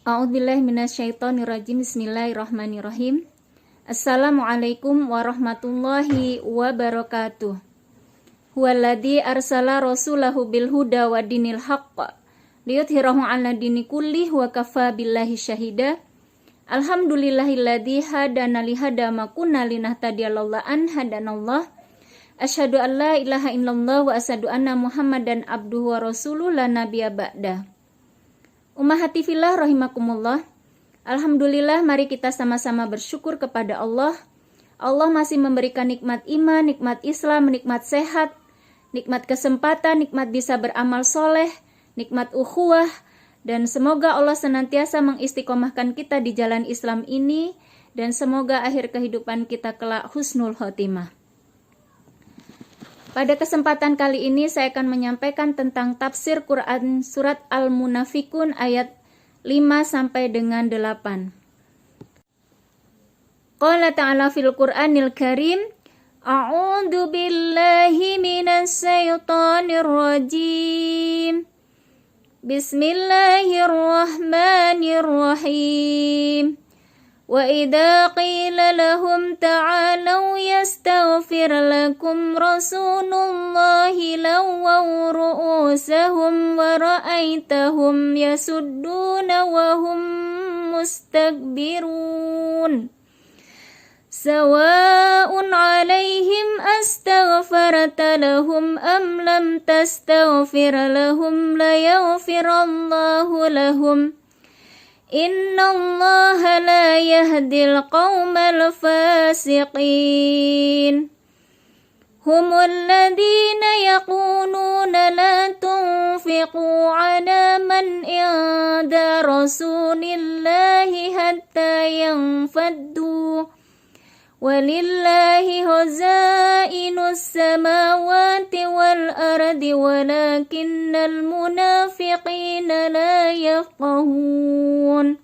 A'udzubillahi minasyaitonirrajim. Bismillahirrahmanirrahim. Assalamualaikum warahmatullahi wabarakatuh. Huwaladzi arsala rasulahu bil huda wa dinil haqq liyudhhirahu 'ala dini kullih wa kafa billahi syahida. Alhamdulillahilladzi hadana li hada ma kunna linahtadiya laula an hadanallah. Asyhadu an la ilaha illallah wa asyhadu anna Muhammadan abduhu wa rasuluhu la nabiyya ba'da. Ummahati fillah rahimakumullah. Alhamdulillah, mari kita sama-sama bersyukur kepada Allah. Allah masih memberikan nikmat iman, nikmat Islam, nikmat sehat, nikmat kesempatan, nikmat bisa beramal soleh, nikmat ukhuwah, dan semoga Allah senantiasa mengistiqomahkan kita di jalan Islam ini, dan semoga akhir kehidupan kita kelak husnul khotimah. Pada kesempatan kali ini saya akan menyampaikan tentang tafsir Quran surat Al-Munafikun ayat 5 sampai dengan 8. Qala ta'ala fil Qur'anil Karim, A'udzu billahi minas syaitonir rajim. Bismillahirrahmanirrahim. Wa idza qila lahum ta'alu yastaghfir lakum rasulullahi lawaw ru'usahum wa ra'aitahum yasudduna wa hum mustakbirun. Sawa'un 'alaihim astaghfarta lahum am lam tastaghfir lahum la yaghfirallahu lahum. Innallaha la yahdil qaumal fasiqin. Humul ladhina yaquluna la tunfiqu ala man inda rasulillahi hatta yanfaddu. Walillahi huzainus samawati wal ardi walakinnal munafiqina la yafqahun.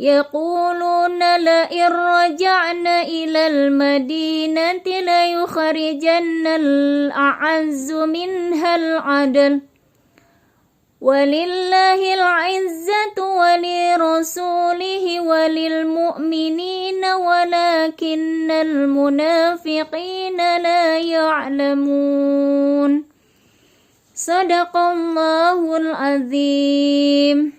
Yaquluna la irja'na ilal madinati la yukhrijannal a'azzu minhal adl. Walillahil 'izzatu walirasulihi walil mu'minina walakinnal munafiqina la ya'lamun. Shadaqallahul azim.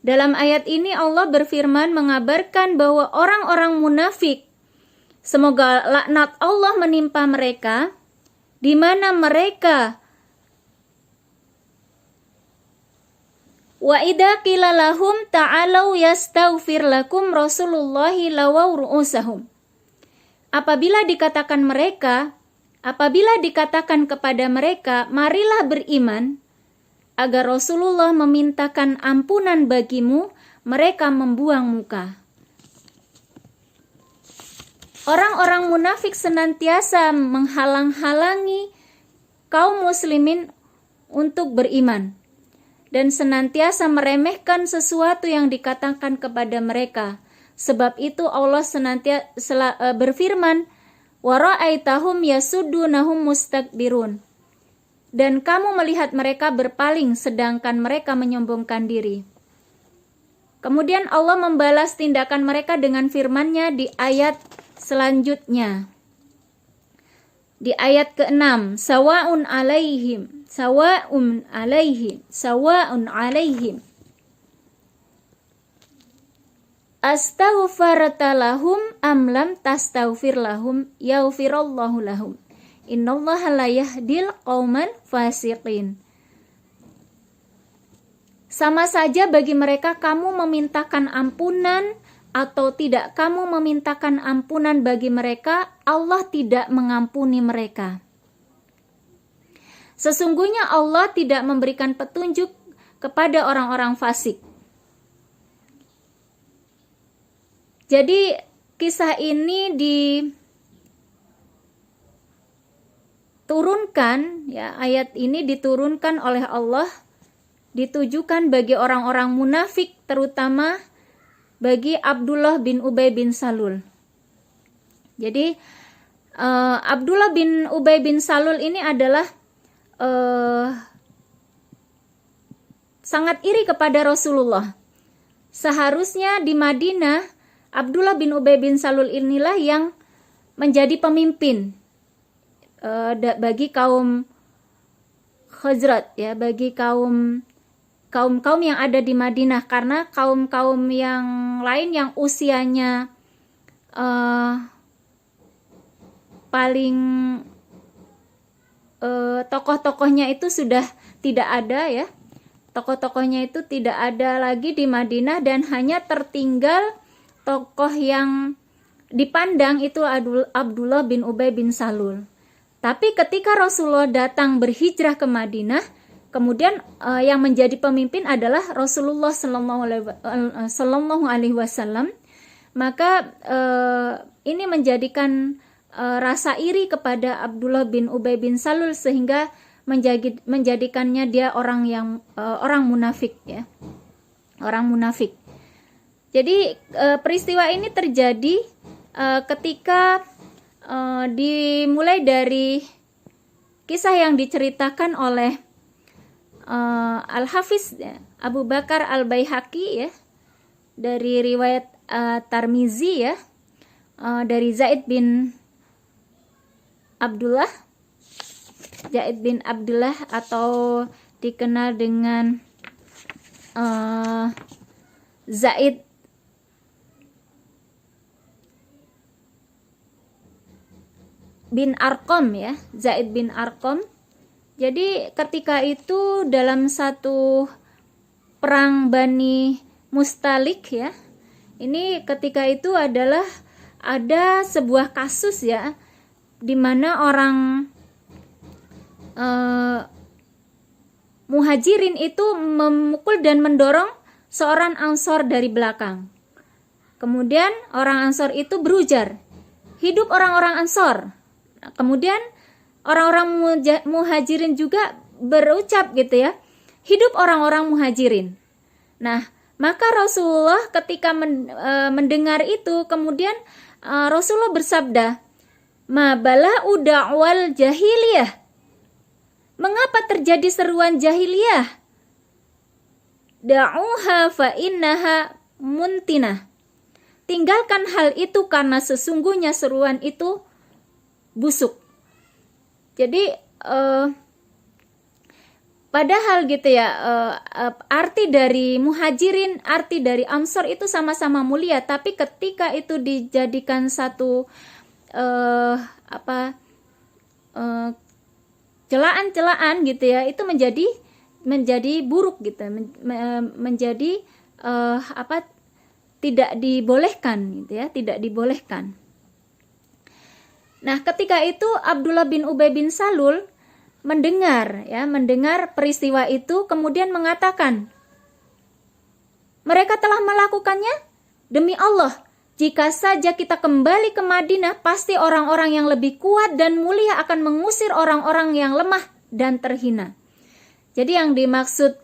Dalam ayat ini Allah berfirman mengabarkan bahwa orang-orang munafik, semoga laknat Allah menimpa mereka, di mana mereka wa idza qila lahum ta'alu yastaghfir lakum rasulullahi lawaw ru'usahum. Apabila dikatakan kepada mereka, marilah beriman, agar Rasulullah memintakan ampunan bagimu, mereka membuang muka. Orang-orang munafik senantiasa menghalang-halangi kaum muslimin untuk beriman dan senantiasa meremehkan sesuatu yang dikatakan kepada mereka. Sebab itu Allah senantiasa berfirman, wa ra'aitahum yasuddunahum mustakbirun. Dan kamu melihat mereka berpaling sedangkan mereka menyombongkan diri. Kemudian Allah membalas tindakan mereka dengan firman-Nya di ayat selanjutnya. Di ayat ke-6, sawa'un alaihim astaghfarta lahum am lam tastaghfir lahum yaghfirallahu lahum. Innallaha la yahdil qaumal fasiqin. Sama saja bagi mereka kamu memintakan ampunan atau tidak kamu memintakan ampunan bagi mereka, Allah tidak mengampuni mereka. Sesungguhnya Allah tidak memberikan petunjuk kepada orang-orang fasik. Jadi kisah ini diturunkan, ya, ayat ini diturunkan oleh Allah, ditujukan bagi orang-orang munafik, terutama bagi Abdullah bin Ubay bin Salul. Jadi Abdullah bin Ubay bin Salul ini adalah sangat iri kepada Rasulullah. Seharusnya di Madinah Abdullah bin Ubay bin Salul inilah yang menjadi pemimpin bagi kaum Khazraj, ya, bagi kaum yang ada di Madinah, karena kaum yang lain yang usianya paling tokoh-tokohnya itu sudah tidak ada, ya. Tokoh-tokohnya itu tidak ada lagi di Madinah dan hanya tertinggal tokoh yang dipandang itu Abdullah bin Ubay bin Salul. Tapi ketika Rasulullah datang berhijrah ke Madinah, kemudian yang menjadi pemimpin adalah Rasulullah Sallallahu Alaihi Wasallam. Maka ini menjadikan rasa iri kepada Abdullah bin Ubay bin Salul sehingga menjadikannya dia orang munafik, ya, orang munafik. Jadi peristiwa ini terjadi ketika dimulai dari kisah yang diceritakan oleh Al-Hafiz, ya, Abu Bakar Al-Baihaqi, ya, dari riwayat Tirmizi, ya, dari Zaid bin Abdullah atau dikenal dengan Zaid bin Arqam, ya, Zaid bin Arqam. Jadi ketika itu dalam satu perang Bani Mustalik, ya, ini ketika itu adalah ada sebuah kasus, ya, di mana orang Muhajirin itu memukul dan mendorong seorang Ansor dari belakang. Kemudian orang Ansor itu berujar, "Hidup orang-orang Ansor." Kemudian orang-orang Muhajirin juga berucap, gitu, ya, "Hidup orang-orang Muhajirin." Nah, maka Rasulullah ketika mendengar itu, kemudian Rasulullah bersabda, "Ma bala'u da'wal jahiliyah." Mengapa terjadi seruan jahiliyah? Da'uha fa innaha muntinah. Tinggalkan hal itu karena sesungguhnya seruan itu busuk. Jadi padahal, gitu, ya, arti dari Muhajirin, arti dari Ansor itu sama-sama mulia, tapi ketika itu dijadikan satu celaan-celaan, gitu, ya, itu menjadi buruk, gitu, menjadi tidak dibolehkan, gitu, ya, tidak dibolehkan. Nah, ketika itu Abdullah bin Ubay bin Salul mendengar peristiwa itu, kemudian mengatakan, "Mereka telah melakukannya? Demi Allah, jika saja kita kembali ke Madinah, pasti orang-orang yang lebih kuat dan mulia akan mengusir orang-orang yang lemah dan terhina." Jadi yang dimaksud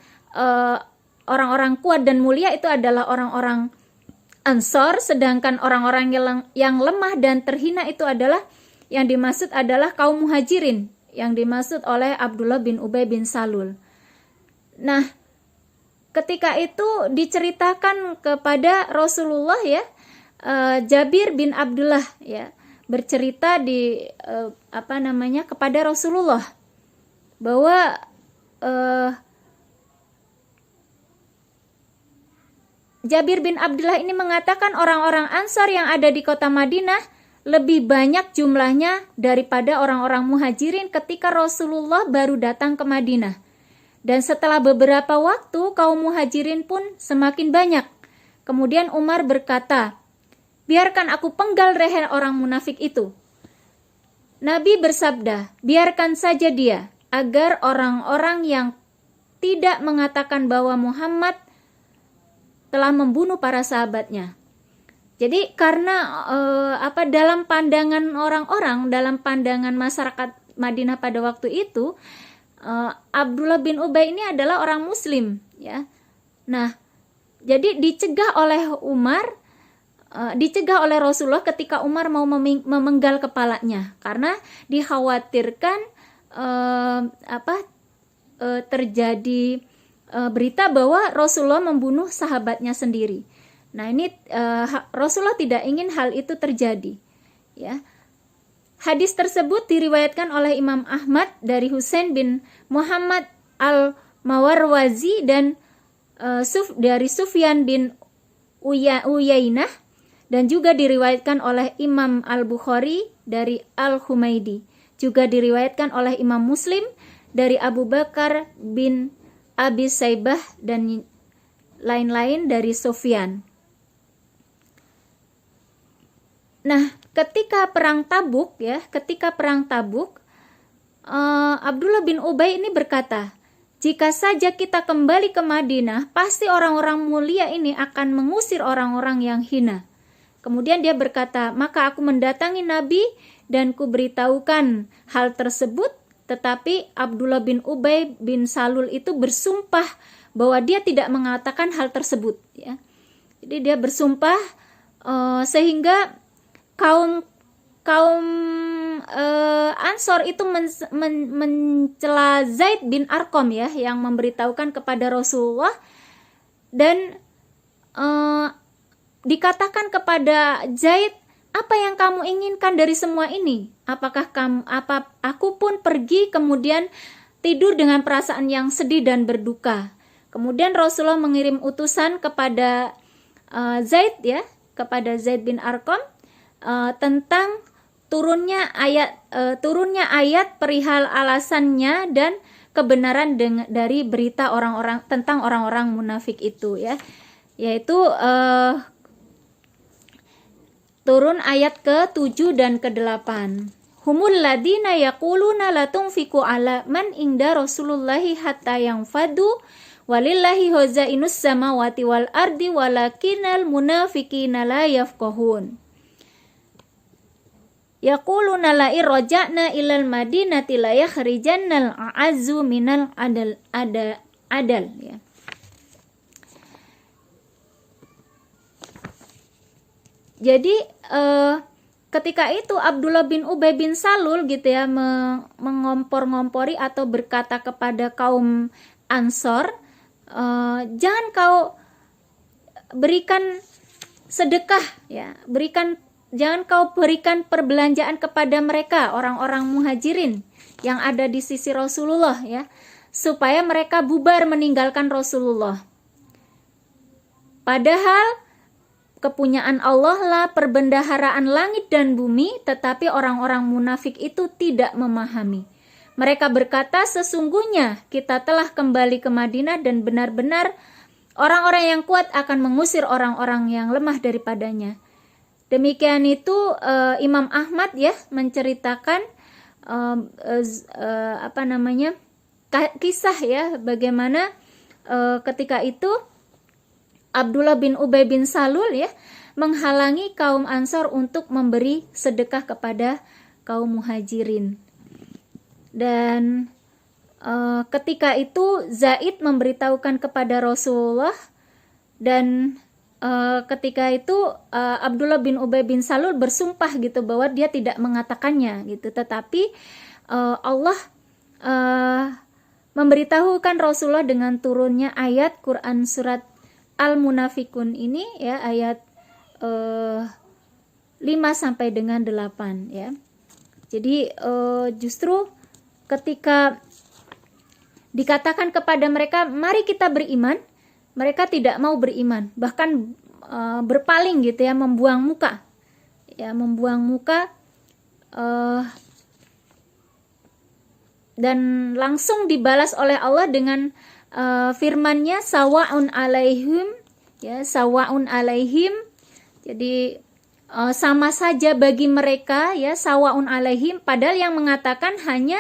orang-orang kuat dan mulia itu adalah orang-orang Ansor, sedangkan orang-orang yang lemah dan terhina itu adalah yang dimaksud adalah kaum Muhajirin, yang dimaksud oleh Abdullah bin Ubay bin Salul. Nah, ketika itu diceritakan kepada Rasulullah, ya, Jabir bin Abdullah, ya, bercerita kepada Rasulullah bahwa Jabir bin Abdullah ini mengatakan orang-orang Ansar yang ada di kota Madinah lebih banyak jumlahnya daripada orang-orang Muhajirin ketika Rasulullah baru datang ke Madinah. Dan setelah beberapa waktu kaum Muhajirin pun semakin banyak. Kemudian Umar berkata, "Biarkan aku penggal leher orang munafik itu." Nabi bersabda, "Biarkan saja dia, agar orang-orang yang tidak mengatakan bahwa Muhammad telah membunuh para sahabatnya." Jadi karena dalam pandangan orang-orang, dalam pandangan masyarakat Madinah pada waktu itu, Abdullah bin Ubay ini adalah orang Muslim, ya. Nah, jadi dicegah oleh Rasulullah ketika Umar mau memenggal kepalanya, karena dikhawatirkan terjadi berita bahwa Rasulullah membunuh sahabatnya sendiri. Nah, ini Rasulullah tidak ingin hal itu terjadi, ya. Hadis tersebut diriwayatkan oleh Imam Ahmad dari Husain bin Muhammad al-Mawarwazi dan dari Sufyan bin Uyainah, dan juga diriwayatkan oleh Imam Al-Bukhari dari Al-Humaidi. Juga diriwayatkan oleh Imam Muslim dari Abu Bakar bin Abi Saibah dan lain-lain dari Sufyan. Nah, ketika perang Tabuk, Abdullah bin Ubay ini berkata, jika saja kita kembali ke Madinah, pasti orang-orang mulia ini akan mengusir orang-orang yang hina. Kemudian dia berkata, maka aku mendatangi Nabi dan kuberitahukan hal tersebut, tetapi Abdullah bin Ubay bin Salul itu bersumpah bahwa dia tidak mengatakan hal tersebut, ya. Jadi dia bersumpah sehingga kaum Ansor itu mencela Zaid bin Arqam, ya, yang memberitahukan kepada Rasulullah, dan dikatakan kepada Zaid, apa yang kamu inginkan dari semua ini? Apakah aku pun pergi kemudian tidur dengan perasaan yang sedih dan berduka. Kemudian Rasulullah mengirim utusan kepada Zaid, ya, kepada Zaid bin Arqam tentang turunnya ayat perihal alasannya dan kebenaran dari berita orang-orang tentang orang-orang munafik itu, ya, yaitu turun ayat ke-7 dan ke-8. Humul ladina yaquluna la tunfiqu ala man inda Rasulullahi hatta yanfadu walillahi hozainus samawati wal ardi walakinal munafiqina la yafqahun. Yaquluna la irja'na ilal madinati la yakhrijannal a'azzu minal adal, ya. Jadi ketika itu Abdullah bin Ubay bin Salul, gitu ya, mengompor-ngompori atau berkata kepada kaum Ansor, jangan kau berikan sedekah, ya, jangan kau berikan perbelanjaan kepada mereka, orang-orang muhajirin yang ada di sisi Rasulullah, ya, supaya mereka bubar meninggalkan Rasulullah. Padahal kepunyaan Allah lah perbendaharaan langit dan bumi, tetapi orang-orang munafik itu tidak memahami. Mereka berkata, sesungguhnya kita telah kembali ke Madinah dan benar-benar orang-orang yang kuat akan mengusir orang-orang yang lemah daripadanya. Demikian itu Imam Ahmad, ya, menceritakan kisah, ya, bagaimana ketika itu Abdullah bin Ubay bin Salul, ya, menghalangi kaum Ansor untuk memberi sedekah kepada kaum muhajirin. Dan ketika itu Zaid memberitahukan kepada Rasulullah, dan ketika itu Abdullah bin Ubay bin Salul bersumpah, gitu, bahwa dia tidak mengatakannya, gitu. Tetapi Allah memberitahukan Rasulullah dengan turunnya ayat Quran surat Al-Munafikun ini, ya, ayat 5 sampai dengan 8, ya. Jadi justru ketika dikatakan kepada mereka, mari kita beriman, mereka tidak mau beriman, bahkan berpaling, gitu ya, membuang muka, dan langsung dibalas oleh Allah dengan firman-Nya sawaun alaihim, ya, sawaun alaihim. Jadi sama saja bagi mereka, ya, sawaun alaihim, padahal yang mengatakan hanya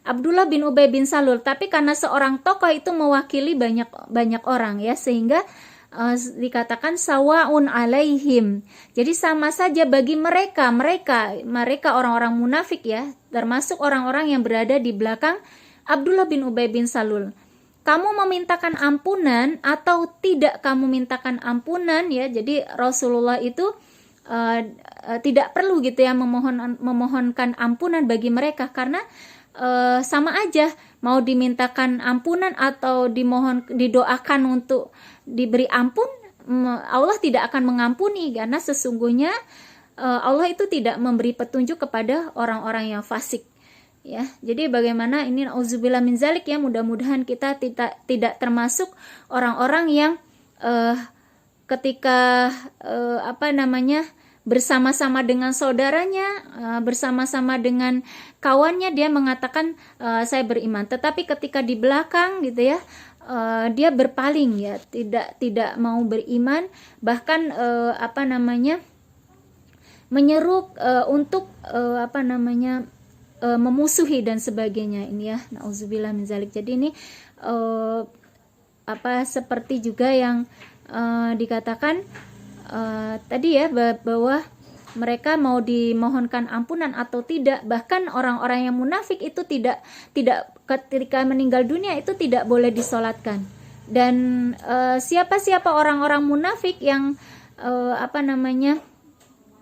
Abdullah bin Ubay bin Salul, tapi karena seorang tokoh itu mewakili banyak orang, ya, sehingga dikatakan sawaun alaihim. Jadi sama saja bagi mereka orang-orang munafik, ya, termasuk orang-orang yang berada di belakang Abdullah bin Ubay bin Salul. Kamu memintakan ampunan atau tidak kamu mintakan ampunan, ya. Jadi Rasulullah itu tidak perlu, gitu ya, memohonkan ampunan bagi mereka, karena sama aja mau dimintakan ampunan atau didoakan untuk diberi ampun, Allah tidak akan mengampuni, karena sesungguhnya Allah itu tidak memberi petunjuk kepada orang-orang yang fasik. Ya, jadi bagaimana ini, auzubillah min zalik, ya, mudah-mudahan kita tidak termasuk orang-orang yang ketika bersama-sama dengan saudaranya, bersama-sama dengan kawannya, dia mengatakan saya beriman, tetapi ketika di belakang gitu ya, dia berpaling, ya, tidak mau beriman, bahkan menyeru untuk memusuhi dan sebagainya, ini ya, nauzubillah min zalik. Jadi ini seperti juga yang dikatakan tadi ya, bahwa mereka mau dimohonkan ampunan atau tidak. Bahkan orang-orang yang munafik itu tidak ketika meninggal dunia itu tidak boleh disolatkan. Dan siapa-siapa orang-orang munafik yang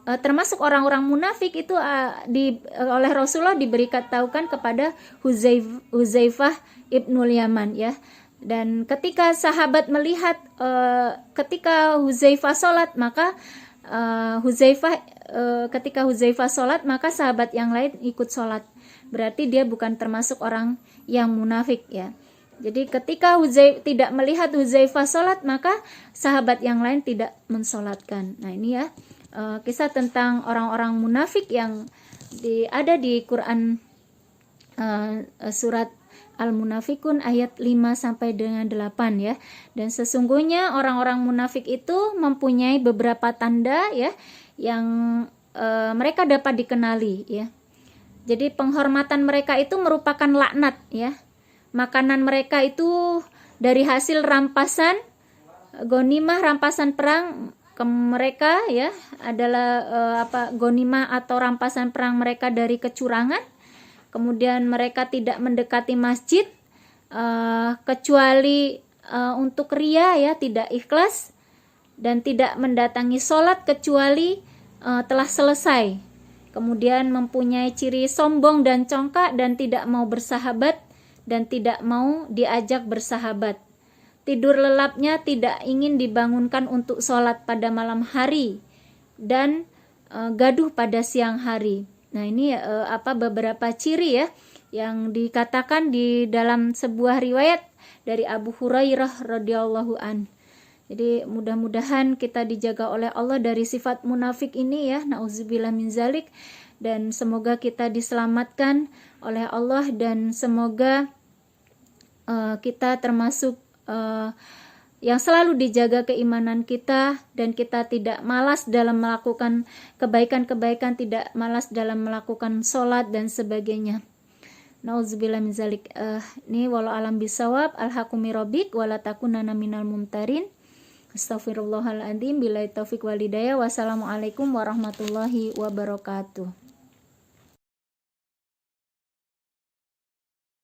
termasuk orang-orang munafik itu oleh Rasulullah diberitahukan kepada Huzaifah ibnul Yaman, ya. Dan ketika sahabat melihat ketika Huzaifah sholat, maka ketika Huzaifah sholat, maka sahabat yang lain ikut sholat. Berarti dia bukan termasuk orang yang munafik, ya. Jadi ketika tidak melihat Huzaifah sholat, maka sahabat yang lain tidak mensolatkan. Nah, ini ya kisah tentang orang-orang munafik yang ada di Quran surat Al-Munafikun ayat 5 sampai dengan 8, ya. Dan sesungguhnya orang-orang munafik itu mempunyai beberapa tanda, ya, yang mereka dapat dikenali, ya. Jadi penghormatan mereka itu merupakan laknat, ya. Makanan mereka itu dari hasil rampasan ghanimah, rampasan perang ke mereka, ya, adalah ghanimah atau rampasan perang mereka dari kecurangan. Kemudian mereka tidak mendekati masjid kecuali untuk ria, ya, tidak ikhlas, dan tidak mendatangi sholat kecuali telah selesai. Kemudian mempunyai ciri sombong dan congkak, dan tidak mau bersahabat dan tidak mau diajak bersahabat. Tidur lelapnya tidak ingin dibangunkan untuk sholat pada malam hari, dan gaduh pada siang hari. Nah, ini beberapa ciri, ya, yang dikatakan di dalam sebuah riwayat dari Abu Hurairah radhiyallahu an. Jadi mudah-mudahan kita dijaga oleh Allah dari sifat munafik ini, ya, nauzubillah min zalik, dan semoga kita diselamatkan oleh Allah, dan semoga kita termasuk yang selalu dijaga keimanan kita, dan kita tidak malas dalam melakukan kebaikan-kebaikan, tidak malas dalam melakukan sholat dan sebagainya. Nauzubillah min zalik. Ini walau alam bisawab, alhaqumi rabbik wala takunanna minal mumtarin. Astaghfirullahaladzim, billahi taufik wal hidayah. Wassalamualaikum warahmatullahi wabarakatuh.